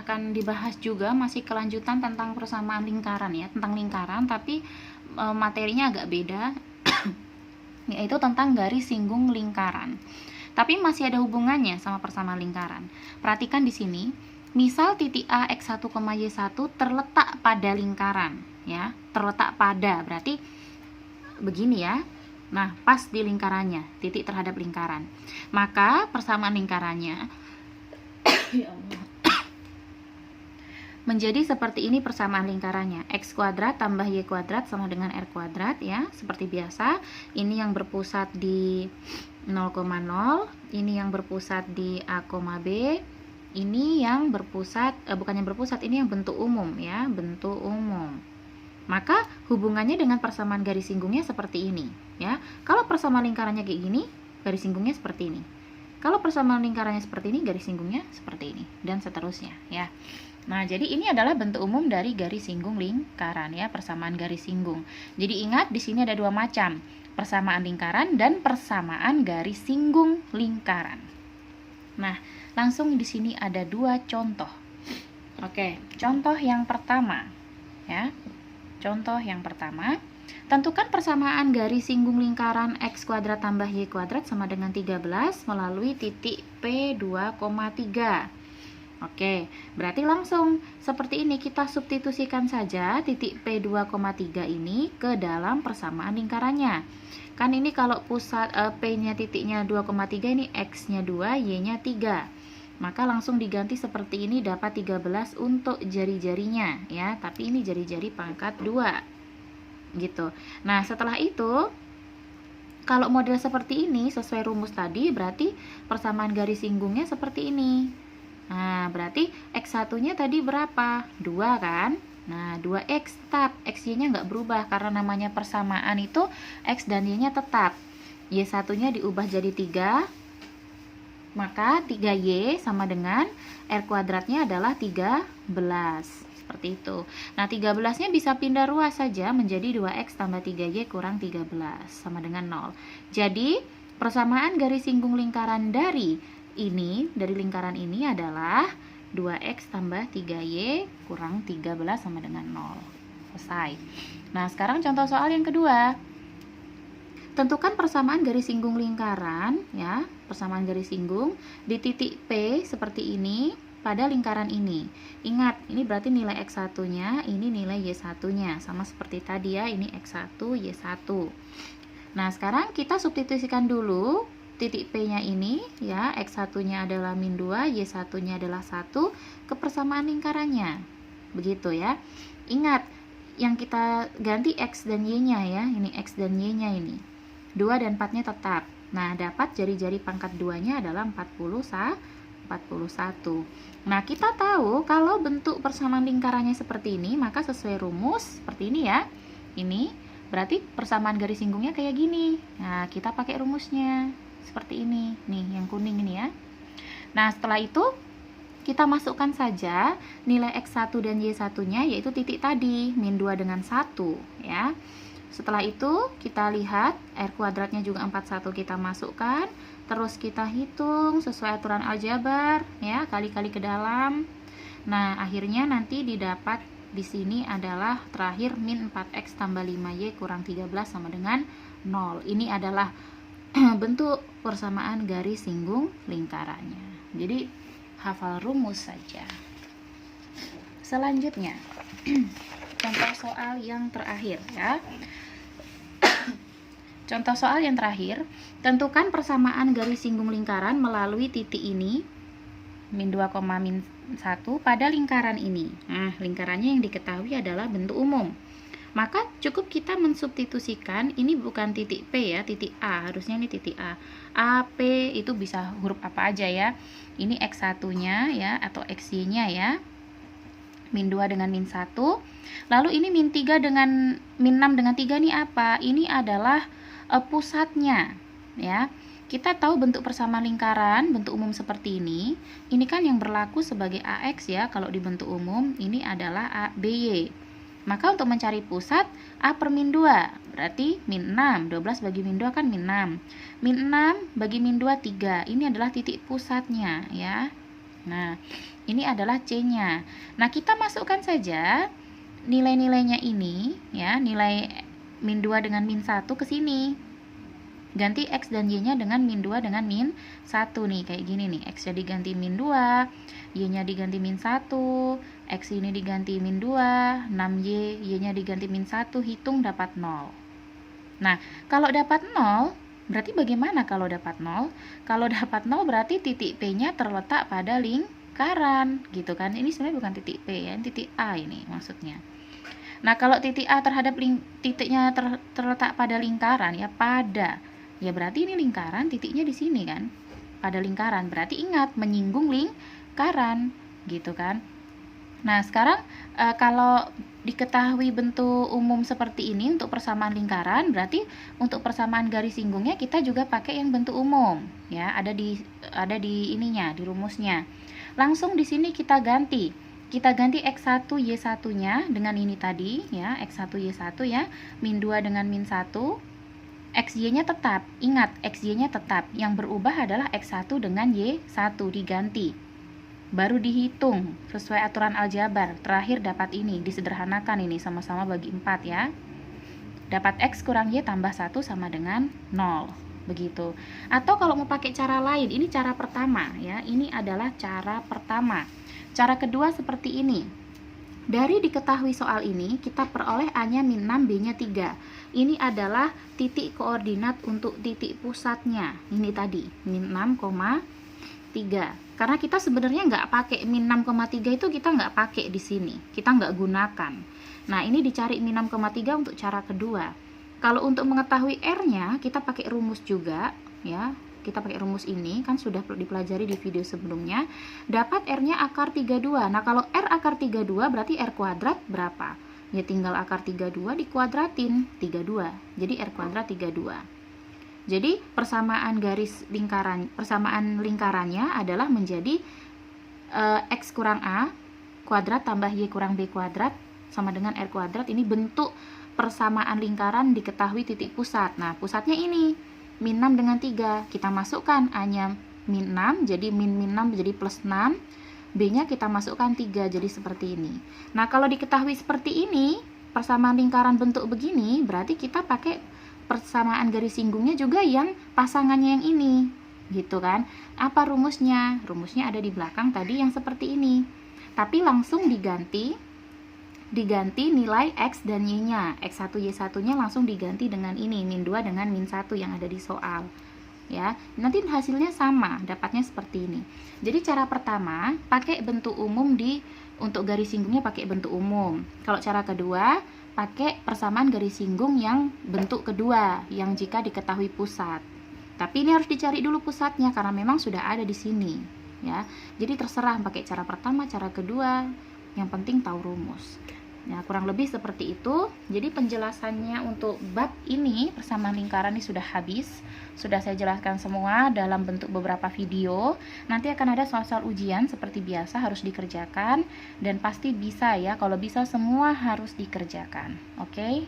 akan dibahas juga, masih kelanjutan tentang persamaan lingkaran ya, tentang lingkaran, tapi materinya agak beda, yaitu tentang garis singgung lingkaran. Tapi masih ada hubungannya sama persamaan lingkaran. Perhatikan di sini, misal titik A X1, Y1 terletak pada lingkaran, ya, terletak pada, berarti begini ya. Nah, pas di lingkarannya, titik terhadap lingkaran. Maka persamaan lingkarannya menjadi seperti ini persamaan lingkarannya. X kuadrat tambah Y kuadrat sama dengan R kuadrat ya, seperti biasa. Ini yang berpusat di 0,0, ini yang berpusat di A, B. Ini yang berpusat, bukan yang berpusat, ini yang bentuk umum ya, bentuk umum. Maka hubungannya dengan persamaan garis singgungnya seperti ini ya. Kalau persamaan lingkarannya kayak gini, garis singgungnya seperti ini. Kalau persamaan lingkarannya seperti ini, garis singgungnya seperti ini, dan seterusnya ya. Nah, jadi ini adalah bentuk umum dari garis singgung lingkaran ya, persamaan garis singgung. Jadi ingat di sini ada dua macam, persamaan lingkaran dan persamaan garis singgung lingkaran. Nah, langsung di sini ada dua contoh. Oke, contoh yang pertama ya. Contoh yang pertama, tentukan persamaan garis singgung lingkaran X kuadrat tambah Y kuadrat sama dengan 13 melalui titik P2,3. Oke, berarti langsung seperti ini, kita substitusikan saja titik P2,3 ini ke dalam persamaan lingkarannya. Kan ini kalau pusat P-nya titiknya 2,3, ini X-nya 2, Y-nya 3. Maka langsung diganti seperti ini, dapat 13 untuk jari-jarinya ya, tapi ini jari-jari pangkat 2 gitu. Nah, setelah itu kalau model seperti ini sesuai rumus tadi, berarti persamaan garis singgungnya seperti ini. Nah, berarti X1 nya tadi berapa? 2 kan? Nah, 2X tetap, XY nya nggak berubah karena namanya persamaan itu X dan Y nya tetap. Y1 nya diubah jadi 3, maka 3Y sama dengan R kuadratnya adalah 13. Seperti itu. Nah, 13-nya bisa pindah ruas saja menjadi 2X tambah 3Y kurang 13 sama dengan 0. Jadi, persamaan garis singgung lingkaran dari lingkaran ini adalah 2X tambah 3Y kurang 13 sama dengan 0. Selesai. Nah, sekarang contoh soal yang kedua. Tentukan persamaan garis singgung lingkaran ya, persamaan garis singgung di titik P seperti ini pada lingkaran ini. Ingat, ini berarti nilai X1-nya, ini nilai Y1-nya, sama seperti tadi ya, ini X1, Y1. Nah, sekarang kita substitusikan dulu titik P-nya ini ya, X1-nya adalah min 2, Y1-nya adalah 1 ke persamaan lingkarannya. Begitu ya. Ingat, yang kita ganti X dan Y-nya ya, ini X dan Y-nya ini. 2 dan 4-nya tetap. Nah, dapat jari-jari pangkat 2-nya adalah 41. Nah, kita tahu kalau bentuk persamaan lingkarannya seperti ini, maka sesuai rumus seperti ini ya. Ini berarti persamaan garis singgungnya kayak gini. Nah, kita pakai rumusnya seperti ini. Nih, yang kuning ini ya. Nah, setelah itu kita masukkan saja nilai X1 dan Y1-nya, yaitu titik tadi, min 2 dengan 1 ya. Setelah itu kita lihat R kuadratnya juga 41 kita masukkan, terus kita hitung sesuai aturan aljabar ya, kali-kali ke dalam. Nah, akhirnya nanti didapat di sini adalah terakhir min 4X tambah 5Y kurang 13 sama dengan 0. Ini adalah bentuk persamaan garis singgung lingkarannya. Jadi hafal rumus saja. Selanjutnya contoh soal yang terakhir ya. Contoh soal yang terakhir, tentukan persamaan garis singgung lingkaran melalui titik ini, min 2, min 1 pada lingkaran ini. Nah, lingkarannya yang diketahui adalah bentuk umum. Maka cukup kita mensubstitusikan, ini bukan titik P ya, titik A, harusnya ini titik A. A, P itu bisa huruf apa aja ya. Ini X1-nya ya, atau XY-nya ya. Min 2 dengan min 1. Lalu ini min 3 dengan min 6 dengan 3 ini apa? Ini adalah pusatnya ya. Kita tahu bentuk persamaan lingkaran bentuk umum seperti ini kan yang berlaku sebagai AX ya. Kalau di bentuk umum ini adalah ABY. Maka untuk mencari pusat A per min 2 berarti min 6. 12 bagi min 2 kan min 6. Min 6 bagi min 2 3. Ini adalah titik pusatnya ya. Nah, ini adalah C-nya. Nah, kita masukkan saja nilai-nilainya ini, ya, nilai min 2 dengan min 1 ke sini. Ganti X dan Y-nya dengan min 2 dengan min 1 nih, kayak gini nih. X-nya diganti min 2, Y-nya diganti min 1, X ini diganti min 2, 6Y, Y-nya diganti min 1, hitung dapat 0. Nah, kalau dapat 0, berarti bagaimana kalau dapat 0? Kalau dapat 0 berarti titik P-nya terletak pada lingkaran, gitu kan. Ini sebenarnya bukan titik P ya, titik A ini maksudnya. Nah, kalau titik A terhadap titiknya terletak pada lingkaran, ya pada. Ya berarti ini lingkaran, titiknya di sini kan. Pada lingkaran, berarti ingat menyinggung lingkaran, gitu kan. Nah, sekarang kalau diketahui bentuk umum seperti ini untuk persamaan lingkaran, berarti untuk persamaan garis singgungnya kita juga pakai yang bentuk umum, ya, ada di ininya, di rumusnya. Langsung di sini kita ganti. Kita ganti X1 Y1-nya dengan ini tadi, ya, X1 Y1 ya, min 2 dengan min 1. XY-nya tetap. Ingat, XY-nya tetap. Yang berubah adalah X1 dengan Y1 diganti. Baru dihitung sesuai aturan aljabar. Terakhir dapat ini, disederhanakan ini sama-sama bagi 4 ya. Dapat X kurang Y tambah 1 sama dengan 0. Begitu. Atau kalau mau pakai cara lain, ini cara pertama ya. Ini adalah cara pertama. Cara kedua seperti ini. Dari diketahui soal ini, kita peroleh A-nya min 6, B-nya 3. Ini adalah titik koordinat untuk titik pusatnya. Ini tadi, min 6,3. Karena kita sebenarnya nggak pakai min 6,3 itu kita nggak pakai di sini. Kita nggak gunakan. Nah, ini dicari min 6,3 untuk cara kedua. Kalau untuk mengetahui R-nya, kita pakai rumus juga, ya. Kita pakai rumus ini, kan sudah dipelajari di video sebelumnya. Dapat R-nya akar 32. Nah, kalau R akar 32 berarti R kuadrat berapa? Ya tinggal akar 32 dikuadratin, 32. Jadi R kuadrat 32. Jadi persamaan lingkarannya adalah menjadi X kurang A kuadrat tambah Y kurang B kuadrat sama dengan R kuadrat. Ini bentuk persamaan lingkaran diketahui titik pusat. Nah, pusatnya ini min 6 dengan 3, kita masukkan A-nya min 6, jadi min 6 jadi plus 6, B-nya kita masukkan 3, jadi seperti ini. Nah, kalau diketahui seperti ini, persamaan lingkaran bentuk begini, berarti kita pakai persamaan garis singgungnya juga yang pasangannya yang ini, gitu kan. Apa rumusnya? Rumusnya ada di belakang tadi yang seperti ini. Tapi langsung diganti nilai X dan Y-nya. X1 Y1-nya langsung diganti dengan ini, min 2 dengan min 1 yang ada di soal. Ya, nanti hasilnya sama, dapatnya seperti ini. Jadi cara pertama, pakai bentuk umum untuk garis singgungnya pakai bentuk umum. Kalau cara kedua, pakai persamaan garis singgung yang bentuk kedua, yang jika diketahui pusat. Tapi ini harus dicari dulu pusatnya karena memang sudah ada di sini, ya. Jadi terserah pakai cara pertama, cara kedua, yang penting tahu rumus. Nah, kurang lebih seperti itu. Jadi penjelasannya untuk bab ini, persamaan lingkaran ini sudah habis. Sudah saya jelaskan semua dalam bentuk beberapa video. Nanti akan ada soal-soal ujian seperti biasa harus dikerjakan. Dan pasti bisa ya, kalau bisa semua harus dikerjakan. Oke?